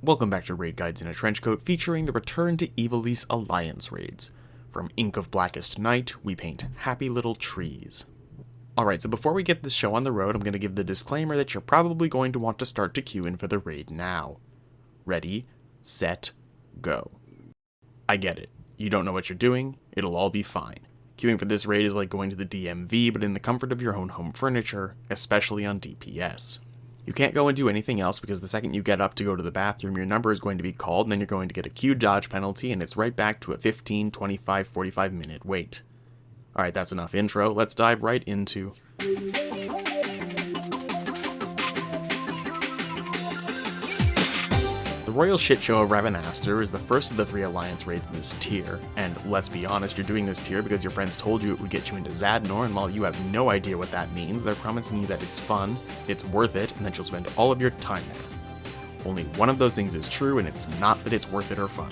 Welcome back to Raid Guides in a Trenchcoat, featuring the return to Ivalice Alliance raids. From Ink of Blackest Night, we paint happy little trees. Alright, so before we get this show on the road, I'm going to give the disclaimer that you're probably going to want to start to queue in for the raid now. Ready, set, go. I get it. You don't know what you're doing, it'll all be fine. Queuing for this raid is like going to the DMV, but in the comfort of your own home furniture, especially on DPS. You can't go and do anything else because the second you get up to go to the bathroom, your number is going to be called and then you're going to get a queue dodge penalty and it's right back to a 15, 25, 45 minute wait. Alright, that's enough intro, let's dive right into... The Royal Shit Show of Ravanaster is the first of the 3 Alliance raids in this tier, and let's be honest, you're doing this tier because your friends told you it would get you into Zadnor, and while you have no idea what that means, they're promising you that it's fun, it's worth it, and that you'll spend all of your time there. Only one of those things is true, and it's not that it's worth it or fun.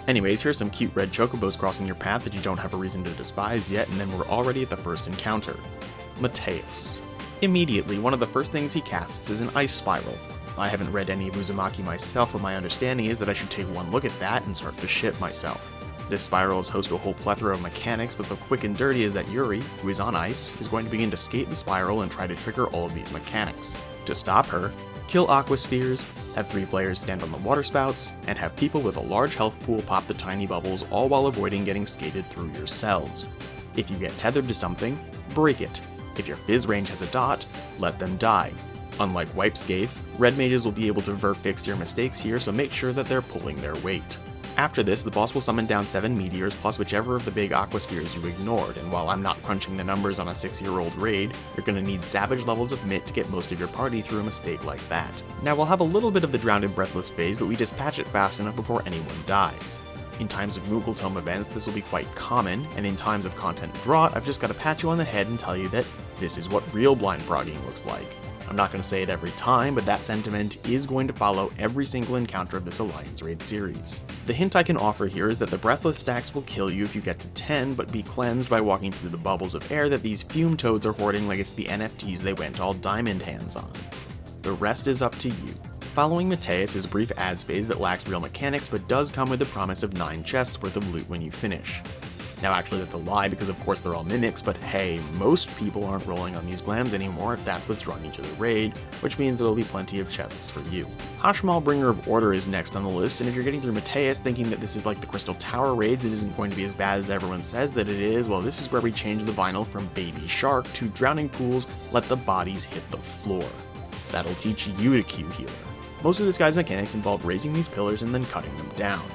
Anyways, here's some cute red chocobos crossing your path that you don't have a reason to despise yet, and then we're already at the first encounter. Mateus. Immediately, one of the first things he casts is an ice spiral. I haven't read any of Uzumaki myself, but my understanding is that I should take one look at that and start to shit myself. This spiral is host to a whole plethora of mechanics, but the quick and dirty is that Yuri, who is on ice, is going to begin to skate the spiral and try to trigger all of these mechanics. To stop her, kill aquaspheres, have 3 players stand on the water spouts, and have people with a large health pool pop the tiny bubbles, all while avoiding getting skated through yourselves. If you get tethered to something, break it. If your fizz range has a dot, let them die. Unlike Wipe Scathe, red mages will be able to fix your mistakes here, so make sure that they're pulling their weight. After this, the boss will summon down 7 meteors plus whichever of the big aquaspheres you ignored, and while I'm not crunching the numbers on a 6-year-old raid, you're going to need savage levels of Mitt to get most of your party through a mistake like that. Now we'll have a little bit of the Drowned and Breathless phase, but we dispatch it fast enough before anyone dies. In times of Moogle Tome events, this will be quite common, and in times of content drought, I've just got to pat you on the head and tell you that this is what real blind progging looks like. I'm not going to say it every time, but that sentiment is going to follow every single encounter of this Alliance Raid series. The hint I can offer here is that the Breathless stacks will kill you if you get to 10, but be cleansed by walking through the bubbles of air that these fume toads are hoarding like it's the NFTs they went all diamond hands on. The rest is up to you. Following Mateus is a brief ads phase that lacks real mechanics, but does come with the promise of 9 chests worth of loot when you finish. Now actually that's a lie because of course they're all mimics, but hey, most people aren't rolling on these glams anymore if that's what's drawing you to the raid, which means there will be plenty of chests for you. Hashmal Bringer of Order is next on the list, and if you're getting through Mateus thinking that this is like the Crystal Tower raids, it isn't going to be as bad as everyone says that it is, well this is where we change the vinyl from Baby Shark to Drowning Pools, let the bodies hit the floor. That'll teach you to queue healer. Most of this guy's mechanics involve raising these pillars and then cutting them down.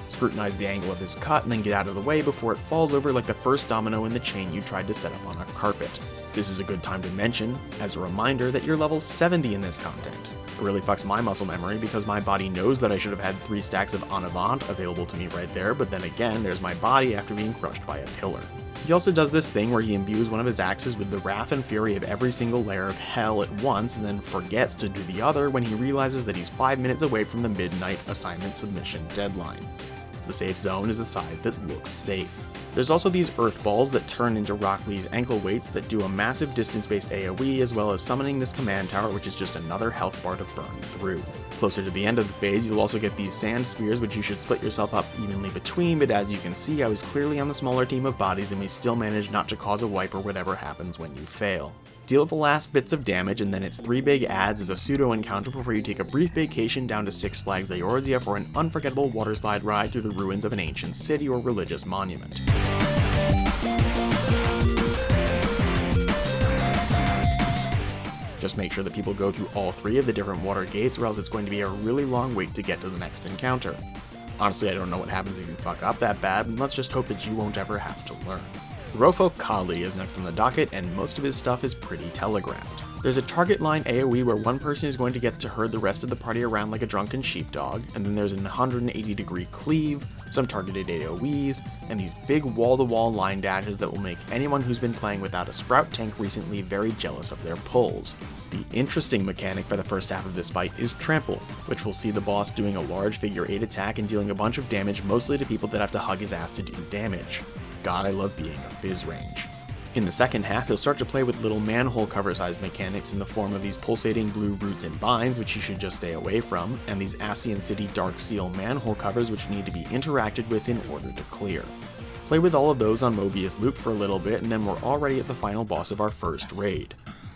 Scrutinize the angle of this cut and then get out of the way before it falls over like the first domino in the chain you tried to set up on a carpet. This is a good time to mention, as a reminder, that you're level 70 in this content. It really fucks my muscle memory because my body knows that I should have had 3 stacks of En Avant available to me right there, but then again, there's my body after being crushed by a pillar. He also does this thing where he imbues one of his axes with the wrath and fury of every single layer of hell at once and then forgets to do the other when he realizes that he's 5 minutes away from the midnight assignment submission deadline. The safe zone is the side that looks safe. There's also these earth balls that turn into Rock Lee's ankle weights that do a massive distance-based AoE, as well as summoning this command tower, which is just another health bar to burn through. Closer to the end of the phase, you'll also get these sand spheres, which you should split yourself up evenly between, but as you can see, I was clearly on the smaller team of bodies and we still managed not to cause a wipe or whatever happens when you fail. Deal the last bits of damage, and then it's 3 big ads as a pseudo-encounter before you take a brief vacation down to Six Flags Eorzea for an unforgettable waterslide ride through the ruins of an ancient city or religious monument. Just make sure that people go through all 3 of the different water gates, or else it's going to be a really long wait to get to the next encounter. Honestly, I don't know what happens if you fuck up that bad, and let's just hope that you won't ever have to learn. Rofo Kali is next on the docket, and most of his stuff is pretty telegraphed. There's a target line AoE where one person is going to get to herd the rest of the party around like a drunken sheepdog, and then there's an 180-degree cleave, some targeted AoEs, and these big wall-to-wall line dashes that will make anyone who's been playing without a sprout tank recently very jealous of their pulls. The interesting mechanic for the first half of this fight is Trample, which will see the boss doing a large figure 8 attack and dealing a bunch of damage mostly to people that have to hug his ass to do damage. God, I love being a fizz range. In the second half, he'll start to play with little manhole cover sized mechanics in the form of these pulsating blue roots and vines, which you should just stay away from, and these Ascian City Dark Seal manhole covers which need to be interacted with in order to clear. Play with all of those on Mobius Loop for a little bit, and then we're already at the final boss of our first raid.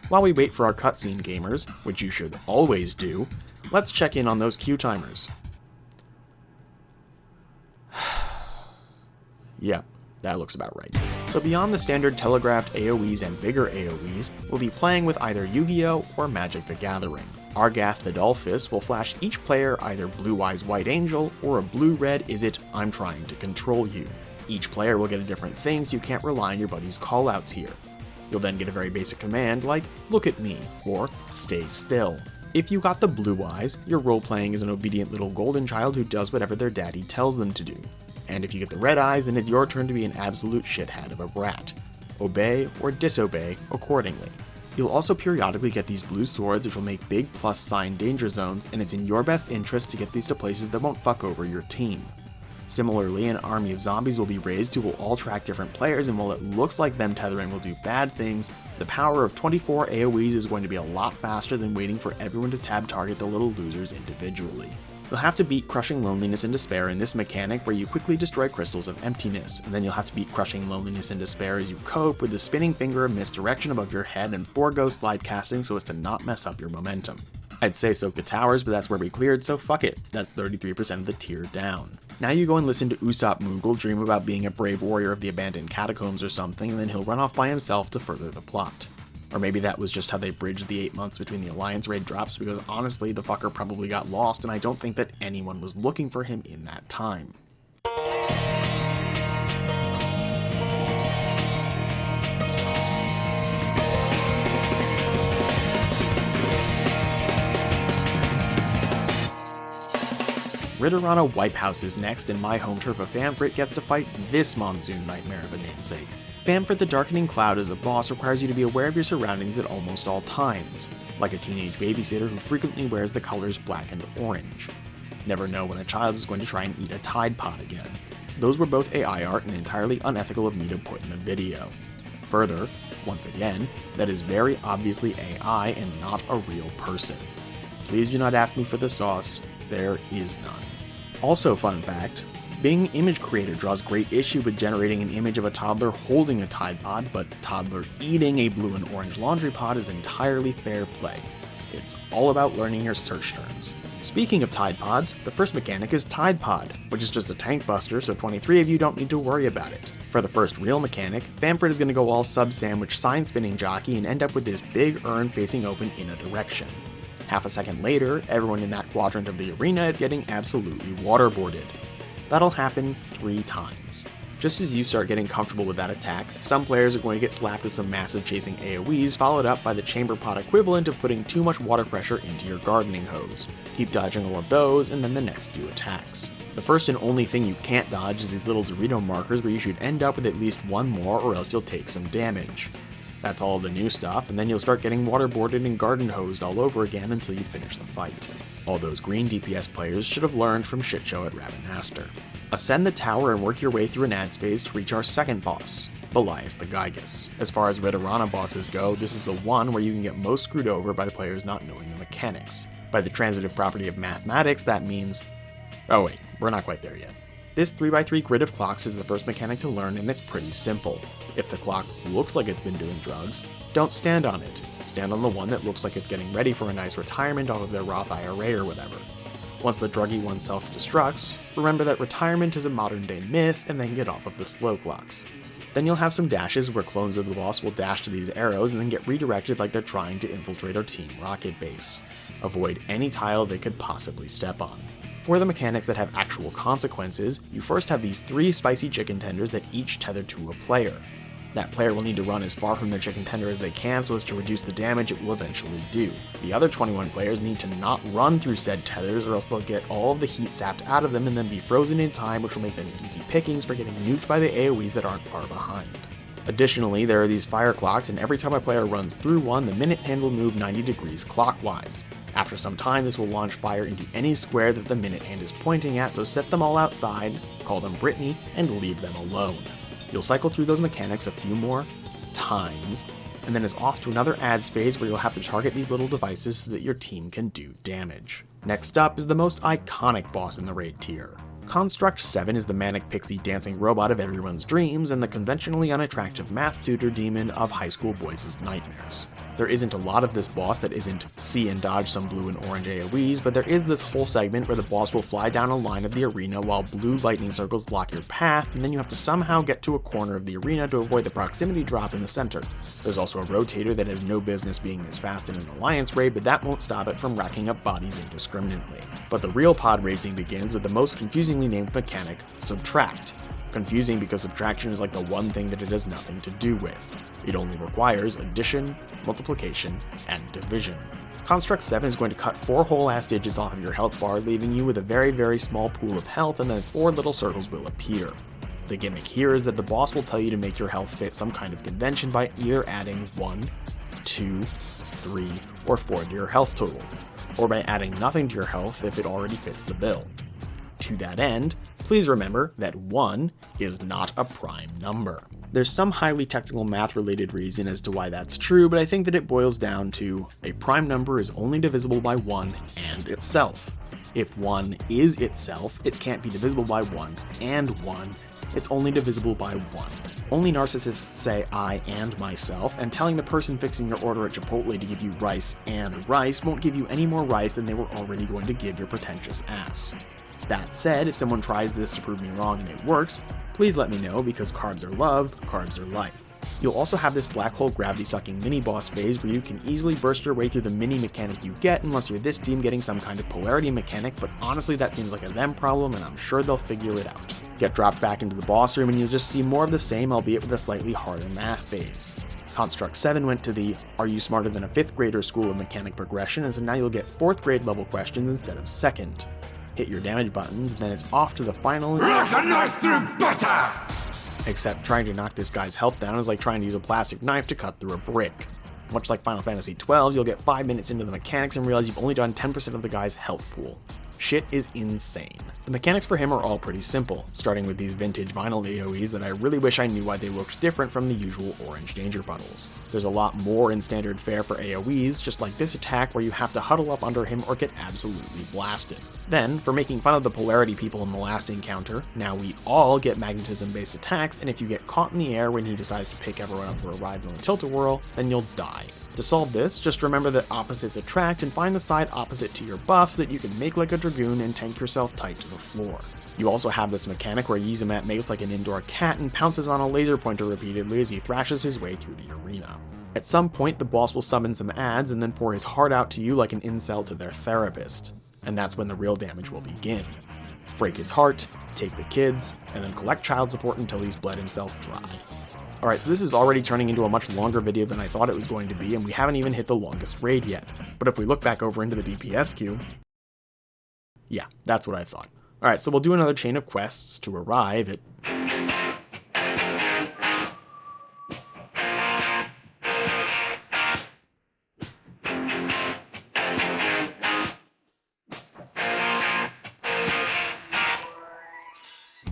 While we wait for our cutscene, gamers, which you should always do, let's check in on those queue timers. Yeah, that looks about right. So beyond the standard telegraphed AoEs and bigger AoEs, we'll be playing with either Yu-Gi-Oh! Or Magic the Gathering. Argath the Dolphus will flash each player either Blue Eyes White Angel or a Blue-Red Is It I'm Trying to Control You. Each player will get a different thing, so you can't rely on your buddy's callouts here. You'll then get a very basic command like, look at me, or stay still. If you got the blue eyes, you're role-playing as an obedient little golden child who does whatever their daddy tells them to do. And if you get the red eyes, then it's your turn to be an absolute shithead of a brat. Obey or disobey accordingly. You'll also periodically get these blue swords which will make big plus sign danger zones, and it's in your best interest to get these to places that won't fuck over your team. Similarly, an army of zombies will be raised who will all track different players, and while it looks like them tethering will do bad things, the power of 24 AoEs is going to be a lot faster than waiting for everyone to tab target the little losers individually. You'll have to beat Crushing Loneliness and Despair in this mechanic where you quickly destroy crystals of emptiness, and then you'll have to beat Crushing Loneliness and Despair as you cope with the spinning finger of misdirection above your head and forego slide casting so as to not mess up your momentum. I'd say soak the towers, but that's where we cleared, so fuck it, that's 33% of the tier down. Now you go and listen to Usopp Moogle dream about being a brave warrior of the abandoned catacombs or something, and then he'll run off by himself to further the plot. Or maybe that was just how they bridged the 8 months between the Alliance raid drops, because honestly, the fucker probably got lost, and I don't think that anyone was looking for him in that time. Ritterana Wipehouse is next, and my home turf of Famfrit gets to fight this monsoon nightmare of a namesake. Famfrit the Darkening Cloud as a boss requires you to be aware of your surroundings at almost all times, like a teenage babysitter who frequently wears the colors black and orange. Never know when a child is going to try and eat a Tide Pod again. Those were both AI art and entirely unethical of me to put in a video. Further, once again, that is very obviously AI and not a real person. Please do not ask me for the sauce, there is none. Also, fun fact, Bing Image Creator draws great issue with generating an image of a toddler holding a Tide Pod, but toddler eating a blue and orange laundry pod is entirely fair play. It's all about learning your search terms. Speaking of Tide Pods, the first mechanic is Tide Pod, which is just a tank buster, so 23 of you don't need to worry about it. For the first real mechanic, Famfrit is going to go all sub-sandwich sign-spinning jockey and end up with this big urn facing open in a direction. Half a second later, everyone in that quadrant of the arena is getting absolutely waterboarded. That'll happen 3 times. Just as you start getting comfortable with that attack, some players are going to get slapped with some massive chasing AoEs, followed up by the chamber pot equivalent of putting too much water pressure into your gardening hose. Keep dodging all of those, and then the next few attacks. The first and only thing you can't dodge is these little Dorito markers where you should end up with at least one more or else you'll take some damage. That's all of the new stuff, and then you'll start getting waterboarded and garden hosed all over again until you finish the fight. All those green DPS players should have learned from Shitshow at Ravenaster. Ascend the tower and work your way through an ads phase to reach our second boss, Ivalice the Gygus. As far as Ritterana bosses go, this is the one where you can get most screwed over by the players not knowing the mechanics. By the transitive property of mathematics, that means... oh wait, we're not quite there yet. This 3x3 grid of clocks is the first mechanic to learn, and it's pretty simple. If the clock looks like it's been doing drugs, don't stand on it. Stand on the one that looks like it's getting ready for a nice retirement off of their Roth IRA or whatever. Once the druggy one self-destructs, remember that retirement is a modern-day myth, and then get off of the slow clocks. Then you'll have some dashes where clones of the boss will dash to these arrows and then get redirected like they're trying to infiltrate our Team Rocket base. Avoid any tile they could possibly step on. For the mechanics that have actual consequences, you first have these 3 spicy chicken tenders that each tether to a player. That player will need to run as far from their chicken tender as they can so as to reduce the damage it will eventually do. The other 21 players need to not run through said tethers or else they'll get all of the heat sapped out of them and then be frozen in time, which will make them easy pickings for getting nuked by the AoEs that aren't far behind. Additionally, there are these fire clocks, and every time a player runs through one, the minute hand will move 90 degrees clockwise. After some time, this will launch fire into any square that the minute hand is pointing at, so set them all outside, call them Brittany, and leave them alone. You'll cycle through those mechanics a few more times, and then is off to another ads phase where you'll have to target these little devices so that your team can do damage. Next up is the most iconic boss in the raid tier. Construct 7 is the manic pixie dancing robot of everyone's dreams and the conventionally unattractive math tutor demon of high school boys' nightmares. There isn't a lot of this boss that isn't see and dodge some blue and orange AoEs, but there is this whole segment where the boss will fly down a line of the arena while blue lightning circles block your path, and then you have to somehow get to a corner of the arena to avoid the proximity drop in the center. There's also a rotator that has no business being this fast in an alliance raid, but that won't stop it from racking up bodies indiscriminately. But the real pod racing begins with the most confusingly named mechanic, Subtract. Confusing because subtraction is like the one thing that it has nothing to do with. It only requires addition, multiplication, and division. Construct 7 is going to cut 4 whole ass digits off of your health bar, leaving you with a very small pool of health, and then 4 little circles will appear. The gimmick here is that the boss will tell you to make your health fit some kind of convention by either adding 1, 2, 3, or 4 to your health total, or by adding nothing to your health if it already fits the bill. To that end, please remember that 1 is not a prime number. There's some highly technical math-related reason as to why that's true, but I think that it boils down to a prime number is only divisible by 1 and itself. If 1 is itself, it can't be divisible by 1 and 1. It's only divisible by 1. Only narcissists say I and myself, and telling the person fixing your order at Chipotle to give you rice and rice won't give you any more rice than they were already going to give your pretentious ass. That said, if someone tries this to prove me wrong and it works, please let me know because carbs are love, carbs are life. You'll also have this black hole gravity sucking mini boss phase where you can easily burst your way through the mini mechanic you get unless you're this team getting some kind of polarity mechanic, but honestly that seems like a them problem and I'm sure they'll figure it out. Get dropped back into the boss room and you'll just see more of the same, albeit with a slightly harder math phase. Construct 7 went to the are you smarter than a 5th grader school of mechanic progression, and so now you'll get 4th grade level questions instead of 2nd. Hit your damage buttons, and then it's off to the final Like a knife through butter! Except trying to knock this guy's health down is like trying to use a plastic knife to cut through a brick. Much like Final Fantasy XII, you'll get 5 minutes into the mechanics and realize you've only done 10% of the guy's health pool. Shit is insane. The mechanics for him are all pretty simple, starting with these vintage vinyl AoEs that I really wish I knew why they looked different from the usual orange danger puddles. There's a lot more in standard fare for AoEs, just like this attack where you have to huddle up under him or get absolutely blasted. Then, for making fun of the polarity people in the last encounter, now we all get magnetism-based attacks, and if you get caught in the air when he decides to pick everyone up for a ride on a tilt-a-whirl, then you'll die. To solve this, just remember that opposites attract and find the side opposite to your buff so that you can make like a dragoon and tank yourself tight to the floor. You also have this mechanic where Yizamat makes like an indoor cat and pounces on a laser pointer repeatedly as he thrashes his way through the arena. At some point, the boss will summon some ads and then pour his heart out to you like an incel to their therapist. And that's when the real damage will begin. Break his heart, take the kids, and then collect child support until he's bled himself dry. Alright, so this is already turning into a much longer video than I thought it was going to be, and we haven't even hit the longest raid yet. But if we look back over into the DPS queue, yeah, that's what I thought. Alright, so we'll do another chain of quests to arrive at...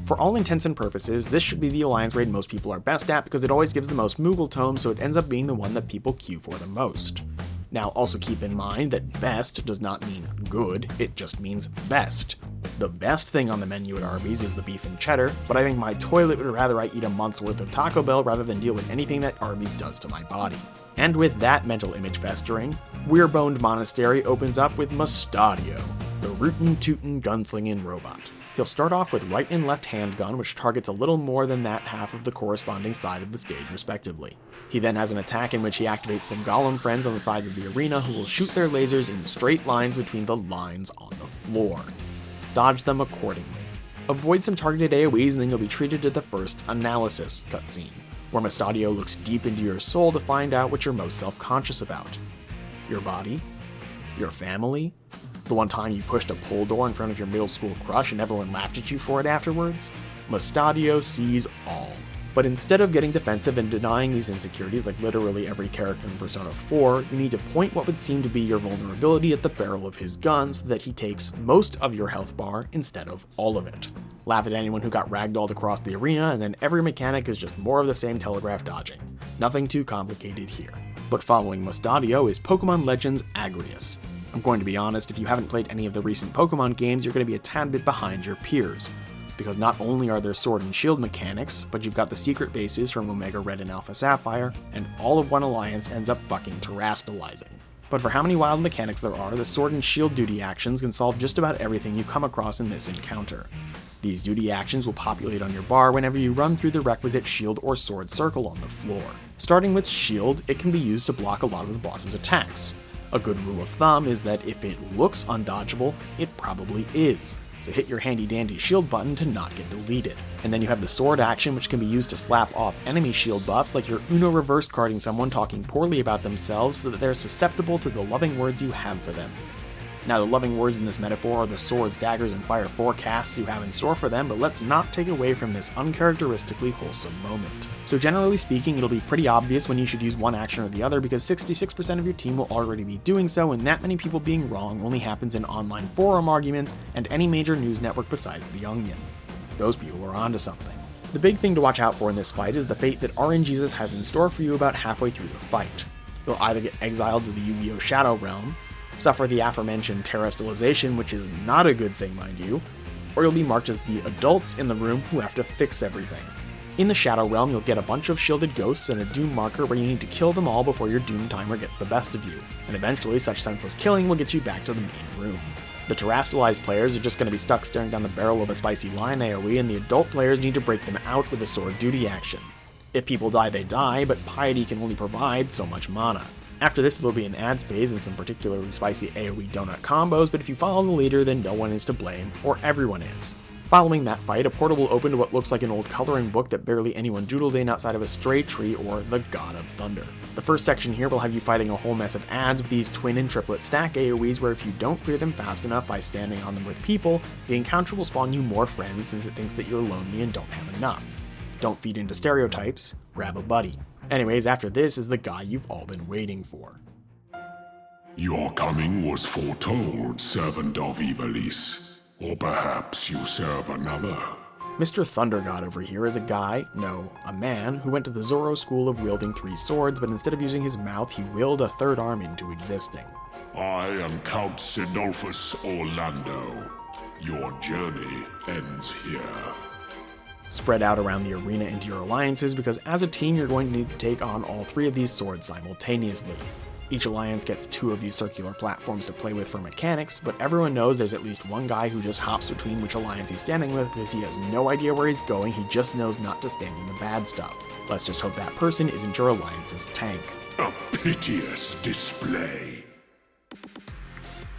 For all intents and purposes, this should be the alliance raid most people are best at because it always gives the most Moogle tomes, so it ends up being the one that people queue for the most. Now also keep in mind that best does not mean good, it just means best. The best thing on the menu at Arby's is the beef and cheddar, but I think my toilet would rather I eat a month's worth of Taco Bell rather than deal with anything that Arby's does to my body. And with that mental image festering, Wereboned Monastery opens up with Mustadio, the rootin' tootin' gunslinging robot. He'll start off with right and left handgun, which targets a little more than that half of the corresponding side of the stage respectively. He then has an attack in which he activates some golem friends on the sides of the arena who will shoot their lasers in straight lines between the lines on the floor. Dodge them accordingly. Avoid some targeted AoEs and then you'll be treated to the first analysis cutscene, where Mustadio looks deep into your soul to find out what you're most self-conscious about. Your body? Your family? The one time you pushed a pull door in front of your middle school crush and everyone laughed at you for it afterwards? Mustadio sees all. But instead of getting defensive and denying these insecurities like literally every character in Persona 4, you need to point what would seem to be your vulnerability at the barrel of his gun so that he takes most of your health bar instead of all of it. Laugh at anyone who got ragdolled across the arena, and then every mechanic is just more of the same telegraph dodging. Nothing too complicated here. But following Mustadio is Pokemon Legends Agrias. I'm going to be honest, if you haven't played any of the recent Pokemon games, you're going to be a tad bit behind your peers. Because not only are there Sword and Shield mechanics, but you've got the secret bases from Omega Red and Alpha Sapphire, and all of one alliance ends up fucking terastallizing. But for how many wild mechanics there are, the Sword and Shield duty actions can solve just about everything you come across in this encounter. These duty actions will populate on your bar whenever you run through the requisite Shield or Sword circle on the floor. Starting with Shield, it can be used to block a lot of the boss's attacks. A good rule of thumb is that if it looks undodgeable, it probably is. So hit your handy dandy shield button to not get deleted. And then you have the sword action, which can be used to slap off enemy shield buffs like you're Uno reverse carding someone talking poorly about themselves so that they're susceptible to the loving words you have for them. Now the loving words in this metaphor are the swords, daggers, and fire forecasts you have in store for them, but let's not take away from this uncharacteristically wholesome moment. So generally speaking, it'll be pretty obvious when you should use one action or the other because 66% of your team will already be doing so, and that many people being wrong only happens in online forum arguments and any major news network besides The Onion. Those people are onto something. The big thing to watch out for in this fight is the fate that RNGesus has in store for you about halfway through the fight. You'll either get exiled to the Yu-Gi-Oh! Shadow Realm, suffer the aforementioned terastallization, which is not a good thing, mind you, or you'll be marked as the adults in the room who have to fix everything. In the Shadow Realm, you'll get a bunch of shielded ghosts and a doom marker where you need to kill them all before your doom timer gets the best of you, and eventually such senseless killing will get you back to the main room. The terastallized players are just going to be stuck staring down the barrel of a spicy line AoE, and the adult players need to break them out with a sword duty action. If people die, they die, but piety can only provide so much mana. After this, there'll be an ads phase and some particularly spicy AoE donut combos, but if you follow the leader, then no one is to blame, or everyone is. Following that fight, a portal will open to what looks like an old coloring book that barely anyone doodled in outside of a stray tree or the God of Thunder. The first section here will have you fighting a whole mess of ads with these twin and triplet stack AoEs where if you don't clear them fast enough by standing on them with people, the encounter will spawn you more friends since it thinks that you're lonely and don't have enough. Don't feed into stereotypes, grab a buddy. Anyways, after this is the guy you've all been waiting for. Your coming was foretold, servant of Ivalice. Or perhaps you serve another. Mr. Thunder God over here is a guy, no, a man, who went to the Zoro school of wielding 3 swords, but instead of using his mouth, he willed a third arm into existing. I am Count Sinolphus Orlando. Your journey ends here. Spread out around the arena into your alliances because as a team you're going to need to take on all 3 of these swords simultaneously. Each alliance gets 2 of these circular platforms to play with for mechanics, but everyone knows there's at least one guy who just hops between which alliance he's standing with because he has no idea where he's going, he just knows not to stand in the bad stuff. Let's just hope that person isn't your alliance's tank. A piteous display.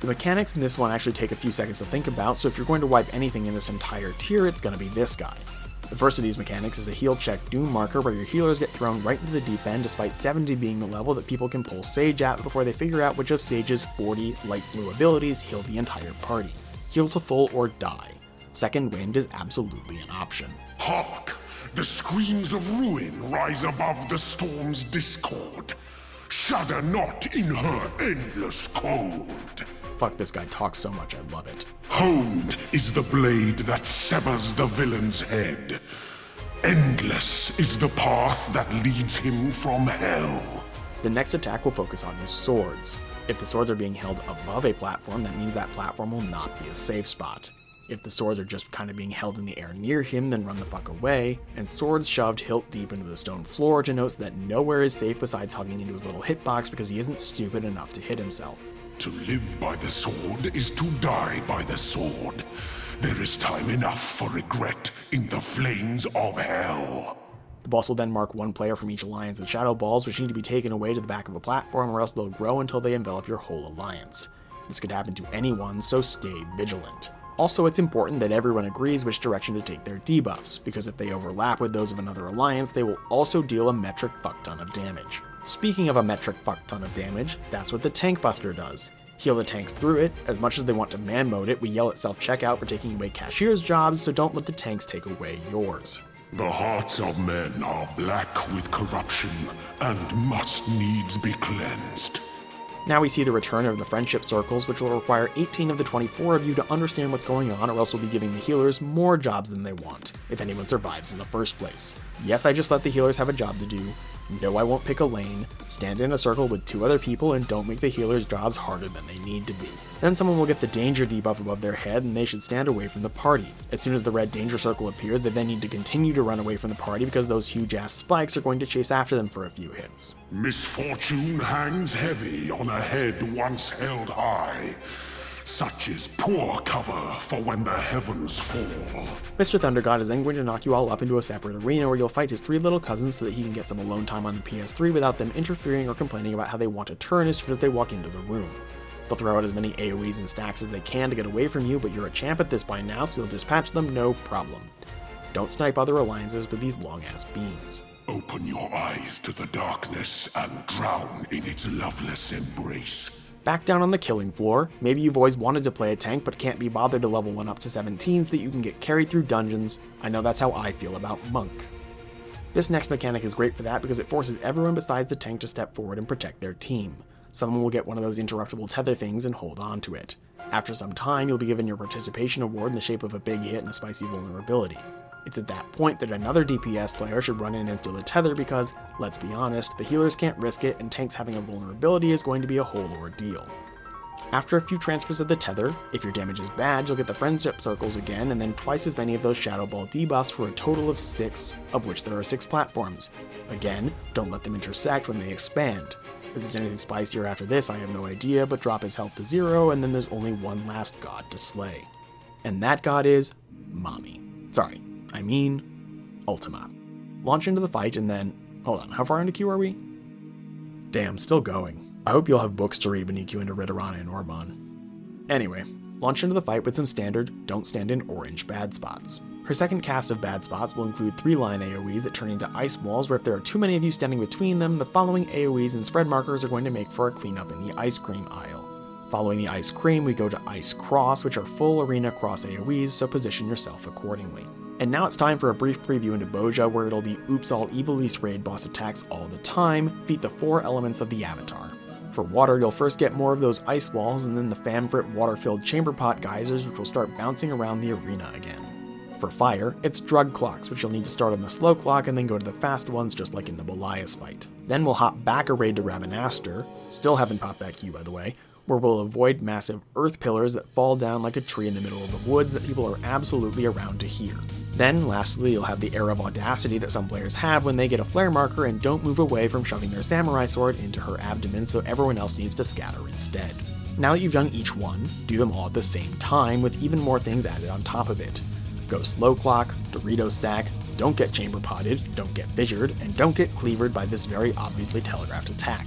The mechanics in this one actually take a few seconds to think about, so if you're going to wipe anything in this entire tier, it's going to be this guy. The first of these mechanics is a heal check doom marker where your healers get thrown right into the deep end despite 70 being the level that people can pull Sage at before they figure out which of Sage's 40 light blue abilities heal the entire party. Heal to full or die. Second wind is absolutely an option. Hark! The screams of ruin rise above the storm's discord. Shudder not in her endless cold. Fuck, this guy talks so much, I love it. Honed is the blade that severs the villain's head. Endless is the path that leads him from hell. The next attack will focus on his swords. If the swords are being held above a platform, that means that platform will not be a safe spot. If the swords are just kind of being held in the air near him, then run the fuck away, and swords shoved hilt deep into the stone floor denotes that nowhere is safe besides hugging into his little hitbox because he isn't stupid enough to hit himself. To live by the sword is to die by the sword. There is time enough for regret in the flames of hell. The boss will then mark one player from each alliance with shadow balls, which need to be taken away to the back of a platform or else they'll grow until they envelop your whole alliance. This could happen to anyone, so stay vigilant. Also, it's important that everyone agrees which direction to take their debuffs, because if they overlap with those of another alliance, they will also deal a metric fuckton of damage. Speaking of a metric fuckton of damage, that's what the Tank Buster does. Heal the tanks through it. As much as they want to man mode it, we yell at self-checkout for taking away cashier's jobs, so don't let the tanks take away yours. The hearts of men are black with corruption and must needs be cleansed. Now we see the return of the friendship circles, which will require 18 of the 24 of you to understand what's going on, or else we'll be giving the healers more jobs than they want, if anyone survives in the first place. Yes, I just let the healers have a job to do. No, I won't pick a lane, stand in a circle with 2 other people, and don't make the healer's jobs harder than they need to be. Then someone will get the danger debuff above their head and they should stand away from the party. As soon as the red danger circle appears, they then need to continue to run away from the party because those huge ass spikes are going to chase after them for a few hits. Misfortune hangs heavy on a head once held high. Such is poor cover for when the heavens fall. Mr. Thundergod is then going to knock you all up into a separate arena where you'll fight his 3 little cousins so that he can get some alone time on the PS3 without them interfering or complaining about how they want to turn as soon as they walk into the room. They'll throw out as many AoEs and stacks as they can to get away from you, but you're a champ at this by now, so you'll dispatch them no problem. Don't snipe other alliances with these long-ass beams. Open your eyes to the darkness and drown in its loveless embrace. Back down on the killing floor, maybe you've always wanted to play a tank but can't be bothered to level 1 up to 17 so that you can get carried through dungeons. I know that's how I feel about Monk. This next mechanic is great for that because it forces everyone besides the tank to step forward and protect their team. Someone will get one of those interruptible tether things and hold on to it. After some time, you'll be given your participation award in the shape of a big hit and a spicy vulnerability. It's at that point that another DPS player should run in and steal the tether because, let's be honest, the healers can't risk it and tanks having a vulnerability is going to be a whole ordeal. After a few transfers of the tether, if your damage is bad, you'll get the friendship circles again and then twice as many of those Shadow Ball debuffs for a total of 6, of which there are 6 platforms. Again, don't let them intersect when they expand. If there's anything spicier after this, I have no idea, but drop his health to 0 and then there's only one last god to slay. And that god is Mommy. Ultima. Launch into the fight and then... Hold on, how far into queue are we? Damn, still going. I hope you'll have books to read when you queue into Ritterana and Orban. Anyway, launch into the fight with some standard, don't stand in orange bad spots. Her second cast of bad spots will include 3 line AoEs that turn into ice walls where if there are too many of you standing between them, the following AoEs and spread markers are going to make for a cleanup in the ice cream aisle. Following the ice cream, we go to ice cross, which are full arena cross AoEs, so position yourself accordingly. And now it's time for a brief preview into Boja, where it'll be oops all Ivalice raid boss attacks all the time, feat the 4 elements of the avatar. For water, you'll first get more of those ice walls, and then the favorite water-filled chamber pot geysers, which will start bouncing around the arena again. For fire, it's drug clocks, which you'll need to start on the slow clock and then go to the fast ones just like in the Belias fight. Then we'll hop back a raid to Ravenaster, still haven't popped that Q by the way, where we'll avoid massive earth pillars that fall down like a tree in the middle of the woods that people are absolutely around to hear. Then, lastly, you'll have the air of audacity that some players have when they get a flare marker and don't move away from shoving their samurai sword into her abdomen so everyone else needs to scatter instead. Now that you've done each one, do them all at the same time with even more things added on top of it. Go slow clock, Dorito stack, don't get chamber potted, don't get fissured, and don't get cleavered by this very obviously telegraphed attack.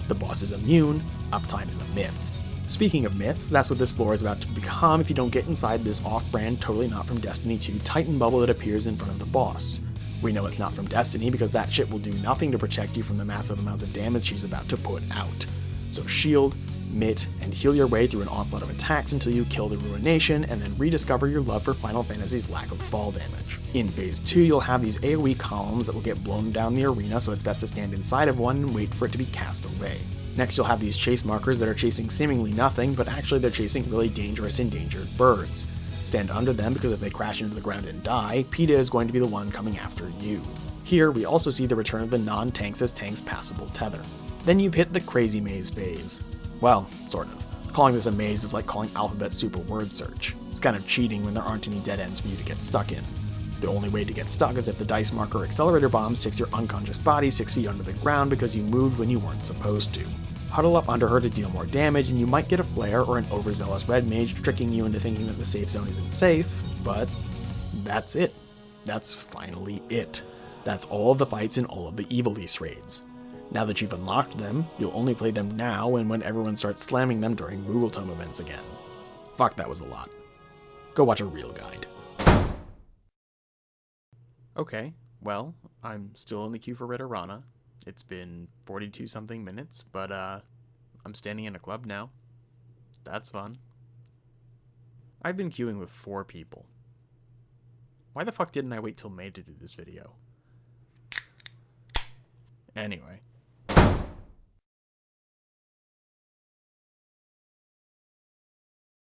The boss is immune, uptime is a myth. Speaking of myths, that's what this floor is about to become if you don't get inside this off-brand, totally not from Destiny 2 Titan bubble that appears in front of the boss. We know it's not from Destiny because that shit will do nothing to protect you from the massive amounts of damage she's about to put out. So shield, mitt, and heal your way through an onslaught of attacks until you kill the Ruination and then rediscover your love for Final Fantasy's lack of fall damage. In Phase 2, you'll have these AoE columns that will get blown down the arena, so it's best to stand inside of one and wait for it to be cast away. Next, you'll have these chase markers that are chasing seemingly nothing, but actually they're chasing really dangerous endangered birds. Stand under them because if they crash into the ground and die, PETA is going to be the one coming after you. Here, we also see the return of the non-tanks as tanks passable tether. Then you've hit the crazy maze phase. Well, sort of. Calling this a maze is like calling alphabet soup a word search. It's kind of cheating when there aren't any dead ends for you to get stuck in. The only way to get stuck is if the dice marker accelerator bomb sticks your unconscious body 6 feet under the ground because you moved when you weren't supposed to. Huddle up under her to deal more damage, and you might get a flare or an overzealous red mage tricking you into thinking that the safe zone isn't safe, but that's it. That's finally it. That's all of the fights in all of the Ivalice raids. Now that you've unlocked them, you'll only play them now and when everyone starts slamming them during Moogle Tome events again. Fuck, that was a lot. Go watch a real guide. Okay, well, I'm still in the queue for Ritterana. It's been 42 something minutes, but I'm standing in a club now. That's fun. I've been queuing with 4 people. Why the fuck didn't I wait till May to do this video? Anyway.